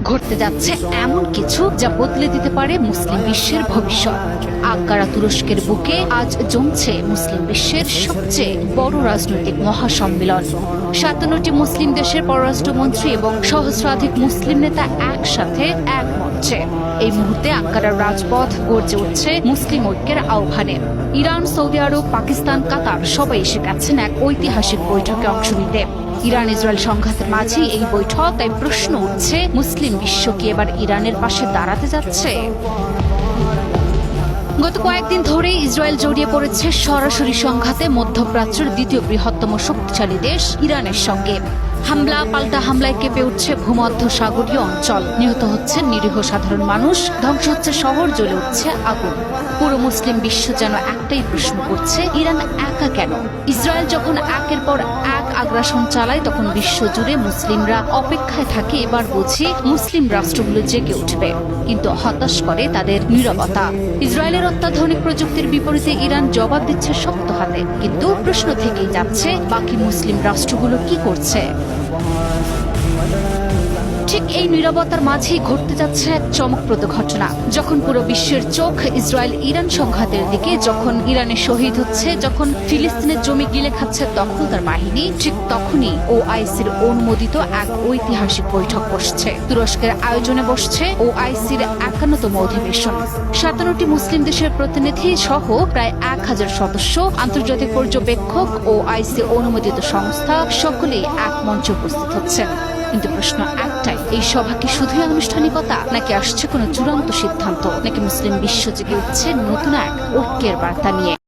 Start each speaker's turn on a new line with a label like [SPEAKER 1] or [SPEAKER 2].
[SPEAKER 1] ঘটতে যাচ্ছে এমন কিছু যা বদলে দিতে পারে মুসলিম বিশ্বের ভবিষ্যৎ। আঙ্কারা তুরস্কের বুকে আজ জমছে মুসলিম বিশ্বের সবচেয়ে বড় রাজনৈতিক মহাসম্মেলন। ৫৭টি মুসলিম দেশের পররাষ্ট্রমন্ত্রী এবং সহস্রাধিক মুসলিম নেতা একসাথে এক মঞ্চে। এই মুহূর্তে আঙ্কারার রাজপথ গর্জে উঠছে মুসলিম ঐক্যের আহ্বানে। ইরান, সৌদি আরব, পাকিস্তান, কাতার সবাই এসে গেছেন এক ঐতিহাসিক বৈঠকে অংশ নিতে। ইরান ইসরায়েল সংঘাতের মাঝেই এই বৈঠক, তাই প্রশ্ন উঠছে, মুসলিম বিশ্ব কি এবার ইরানের পাশে দাঁড়াতে যাচ্ছে? গত কয়েকদিন ধরেই ইসরায়েল জড়িয়ে পড়েছে সরাসরি সংঘাতে মধ্যপ্রাচ্যের দ্বিতীয় বৃহত্তম শক্তিশালী দেশ ইরানের সঙ্গে। হামলা পাল্টা হামলায় কেঁপে উঠছে ভূমধ্য সাগরীয় অঞ্চল, নিহত হচ্ছেন নিরীহ সাধারণ মানুষ, ধ্বংস হচ্ছে শহর, জ্বলে উঠছে আগুন। পুরো মুসলিম বিশ্ব যেন একটাই প্রশ্ন করছে, ইরান একা কেন? ইসরায়েল যখন একের পর এক আগ্রাসন চালায়, তখন বিশ্বজুড়ে মুসলিমরা অপেক্ষায় থাকে এবার বুঝি মুসলিম রাষ্ট্রগুলো জেগে উঠবে। কিন্তু হতাশ করে তাদের নীরবতা। ইসরায়েলের অত্যাধুনিক প্রযুক্তির বিপরীতে ইরান জবাব দিচ্ছে শক্ত হাতে, কিন্তু প্রশ্ন থেকেই যাচ্ছে, বাকি মুসলিম রাষ্ট্রগুলো কি করছে? ঠিক এই নীরবতার মাঝেই ঘটতে যাচ্ছে এক চমকপ্রদ ঘটনা। যখন পুরো বিশ্বের চোখ ইসরায়েল ইরান সংঘাতের দিকে, যখন ইরানে শহীদ হচ্ছে, যখন ফিলিস্তিনের জমি গিলে খাচ্ছে দখলদার বাহিনী, ঠিক তখনই ওআইসির অনুমোদিত এক ঐতিহাসিক বৈঠক বসছে। তুরস্কের আয়োজনে বসছে ওআইসির ৫১তম অধিবেশন। ৫৭টি মুসলিম দেশের প্রতিনিধি সহ প্রায় ১,০০০ সদস্য, আন্তর্জাতিক পর্যবেক্ষক, ওআইসি অনুমোদিত সংস্থা সকলেই এক মঞ্চে উপস্থিত হচ্ছেন। কিন্তু প্রশ্ন একটাই, এই সভা কি শুধুই আনুষ্ঠানিকতা, নাকি আসছে কোনো চূড়ান্ত সিদ্ধান্ত, নাকি মুসলিম বিশ্ব জেগে উঠছে নতুন এক ঐক্যের বার্তা নিয়ে?